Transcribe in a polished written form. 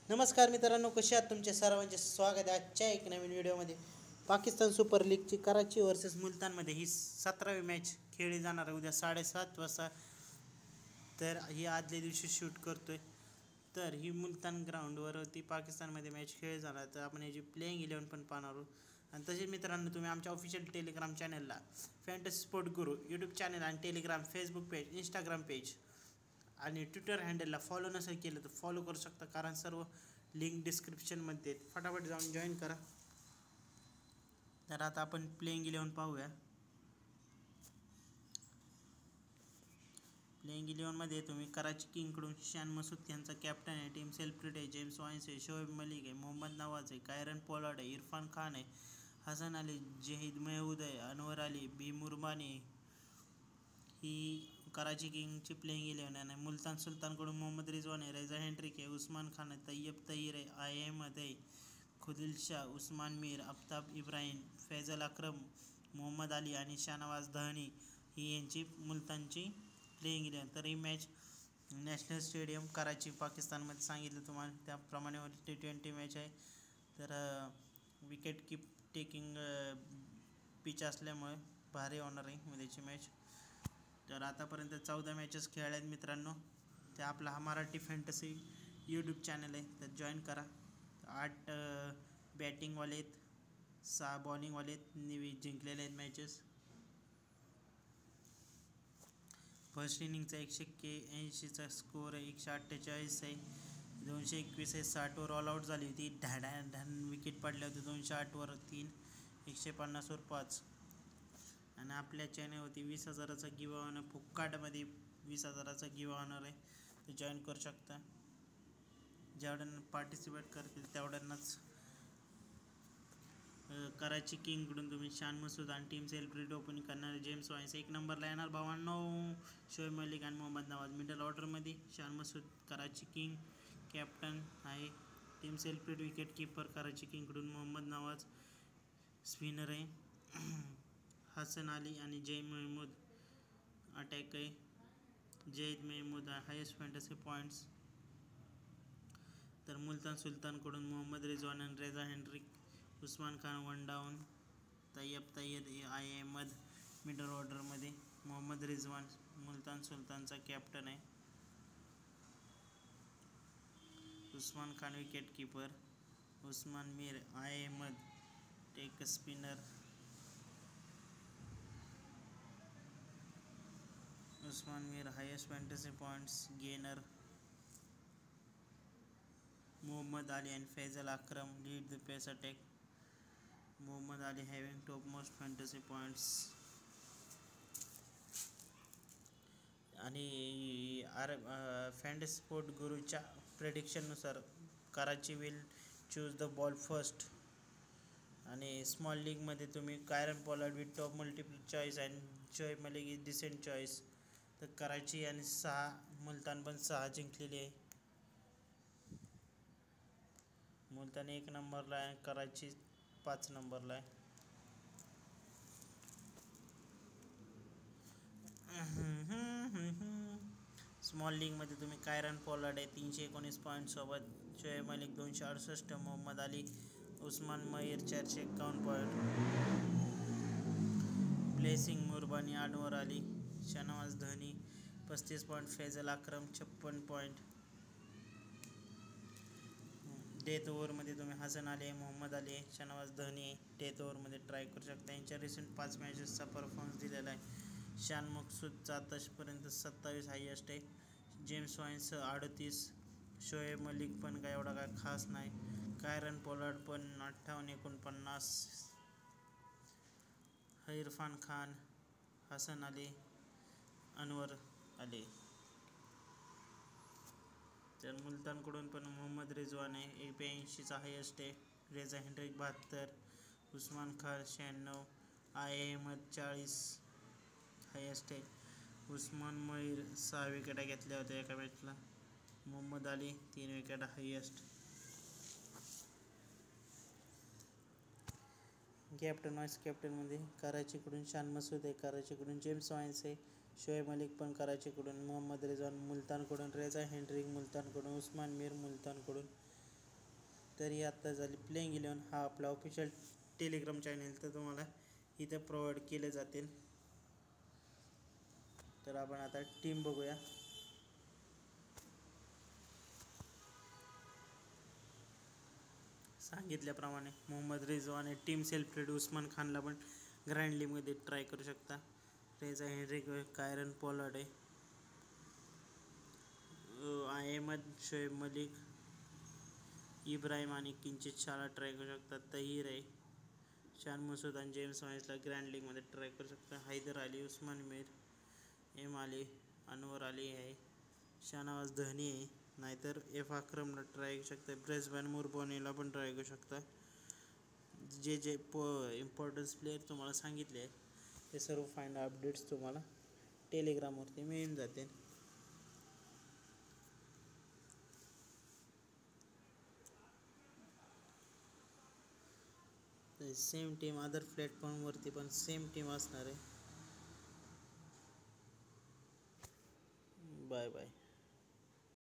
नमस्कार मित्रांनो, कसे आहात? तुमचे सर्वांचे स्वागत आहे आजच्या एक नवीन व्हिडिओमध्ये. पाकिस्तान सुपर लीगची कराची वर्सेस मुलतानमध्ये ही 17वी मॅच खेळली जाणार आहे उद्या 7:30 वाजता. तर ही आदल्या दिवशी शूट करतोय. तर ही मुलतान ग्राउंडवरती पाकिस्तानमध्ये मॅच खेळली जाणार. तर आपण याची प्लेइंग 11 पण पाहणार आहोत. आणि तसेच मित्रांनो, तुम्ही आमच्या ऑफिशियल टेलिग्राम चॅनलला फॅन्टसी स्पोर्ट गुरु यूट्यूब चॅनल आणि Telegram, Facebook page, Instagram page आणि ट्विटर हँडलला फॉलो नसेल केलं तर फॉलो करू शकता, कारण सर्व लिंक डिस्क्रिप्शनमध्ये आहेत. फटाफट जाऊन जॉईन करा. तर आता आपण प्लेइंग 11 पाहूया. प्लेइंग 11मध्ये तुम्ही कराची किंगकडून शान मसूद यांचा कॅप्टन आहे. टीम सेलिब्रिटी आहे, जेम्स वाइन्स आहे, शोएब मलिक आहे, मोहम्मद नवाज आहे, कायरन पोलार्ड आहे, इरफान खान आहे, हसन अली, जहीद महमूद आहे, अनवर अली, बी मुरबानी. ही कराची किंगची प्लेइंग 11 आहे. मुलतान सुलतानकडून मोहम्मद रिजवान आहे, रेझा हेंड्रिक आहे, उस्मान खान आहे, तय्यब तहीर आहे, अहमद आहे, खुदिल शाह, उस्मान मीर, आफ्ताब इब्राहिम, फैजल अक्रम, मोहम्मद अली आणि शाहनवाज दहनी ही यांची मुलतानची प्लेइंग 11. तर ही मॅच नॅशनल स्टेडियम कराची पाकिस्तानमध्ये सांगितलं तुम्हाला त्याप्रमाणे T20 मॅच आहे. तर विकेट कीप टेकिंग पिच असल्यामुळे भारी होणार आहे उद्याची मॅच. तर आतापर्यंत 14 मॅचेस खेळल्या आहेत मित्रांनो. ते आपला हा मराठी फॅन्टसी यूट्यूब चॅनल आहे, तर जॉईन करा. 8 बॅटिंगवाले आहेत, 6 बॉलिंगवाले आहेत, जिंकलेले आहेत मॅचेस. फर्स्ट इनिंगचा 181चा स्कोअर आहे, 148 आहे, 221 आहे, 60वर ऑल आऊट झाली होती, ढान विकेट पडल्या होत्या, 208वर 3, 150वर 5. आणि आपल्या चॅनलवरती 20,000चा गिव्ह ऑनर फुक्काटमध्ये 20,000चा गिव्ह ऑनर आहे, ते जॉईन करू शकता. जेवढ्यांना पार्टिसिपेट करतील तेवढ्यांनाच कराची किंगकडून तुम्ही शान मसूद आणि टीम सेलिब्रिटी ओपनिंग करणारे जेम्स वाइन्स. 1 नंबरला येणार भावांनो शोएब मलिक आणि मोहम्मद नवाज. मिडल ऑर्डरमध्ये शान मसूद कराची किंग कॅप्टन आहे. Team celebrity wicket keeper Karachi किंगकडून मोहम्मद नवाज स्पिनर आहे. हसन अली आणि जय महमूद अटॅक आहे. Zahid Mahmood highest fantasy points. तर मुलतान सुलतानकडून मोहम्मद रिजवान आणि Reeza Hendricks, Usman Khan 1 down, Tayyab Tahir, Ahmad middle ऑर्डरमध्ये. मोहम्मद रिजवान मुलतान सुलतानचा कॅप्टन आहे. उस्मान खान विकेट कीपर, उस्मान मीर, अहमद टेक spinner, Usman Mir highest fantasy points gainer. Mohammed Ali and Faisal Akram lead the pace attack. Mohammad Ali having topmost fantasy points. आणि फॅन्टसी स्पोर्ट गुरुच्या प्रेडिक्शननुसार Karachi will choose the ball first. आणि स्मॉल लीगमध्ये तुम्ही Kieron Pollard with top multiple choice and Shoaib Malik is decent choice. तर कराची आणि 6, मुलतान पण 6 जिंकलेली आहे. मुलतान 1 नंबरला आहे, कराची 5 नंबरला आहे. स्मॉल लीगमध्ये तुम्ही कायरन पोलार्ड आहे 319 पॉईंटसोबत, Shoaib Malik 268, Mohammed Ali, Usman Mir 451 point, Blessing Muzarabani, Anwar Ali, Shahnawaz Dahani 35 point, Faisal Akram 56 point. Death ओव्हरमध्ये तुम्ही हसन अली, मोहम्मद अली, शाहनवाज दहनी डेथ ओव्हरमध्ये ट्राय करू शकता. यांच्या रिसेंट 5 मॅचेसचा परफॉर्मन्स दिलेला आहे. शान मसूदचा आतापर्यंत 27 हायेस्ट आहे, जेम्स वाइन्स 38, शोएब मलिक पण काय एवढा काय खास नाही, कायरन पोलार्ड पण 58-49, इरफान खान, हसन अली, अनवर अली. तर मुलतानकडून पण मोहम्मद रिजवान आहे 82चा हायेस्ट आहे, Reeza Hendricks 72, Usman Khan 96, Ahmad 40 highest आहे, उस्मान मईर 6 विकेटा घेतल्या होत्या एका मॅचला, मोहम्मद अली 3 विकेटा हायेस्ट. कॅप्टन वाईस कॅप्टनमध्ये कराचीकडून शान मसूद आहे, कराचीकडून जेम्स वाइन्स आहे, शोएब मलिक पण कराचीकडून, मोहम्मद रिजवान मुलतानकडून, रेझा हेंड्रिक मुलतानकडून, उस्मान मीर मुलतानकडून, तरी आता झाली प्लेइंग 11 हा आपला ऑफिशियल टेलिग्राम चॅनल तर तुम्हाला इथे प्रोव्हाइड केले जातील. तर आपण आता टीम बघूया. सांगितल्याप्रमाणे मोहम्मद रिजवान टीम सेल्फ्रेड उस्मान खानला पण ग्रँड लीगमध्ये ट्राय करू शकता. रेझा हेनरिक कायरन पोलार्ड आहे. अहमद शोएब मलिक इब्राहिम आणि किंचित शाला ट्राय करू शकता. तहीर आहे. शान मसूद आणि जेम्स वाईन्सला ग्रँड लीगमध्ये ट्राय करू शकता. हैदर अली उस्मान मीर एम अली अनवर अली आहे. शाहनवाज धनी आहे. नाहीतर एफ अक्रमला ट्राय करू शकता. ब्रेसबॅन मुरबोनीला पण ट्राय करू शकता. जे इम्पॉर्टन्स प्लेयर तुम्हाला सांगितले आहे ते सर्व फायनल अपडेट्स तुम्हाला टेलिग्रामवरती मिळून जातील. सेम टीम अदर प्लॅटफॉर्मवरती पण सेम टीम असणार आहे. Bye bye.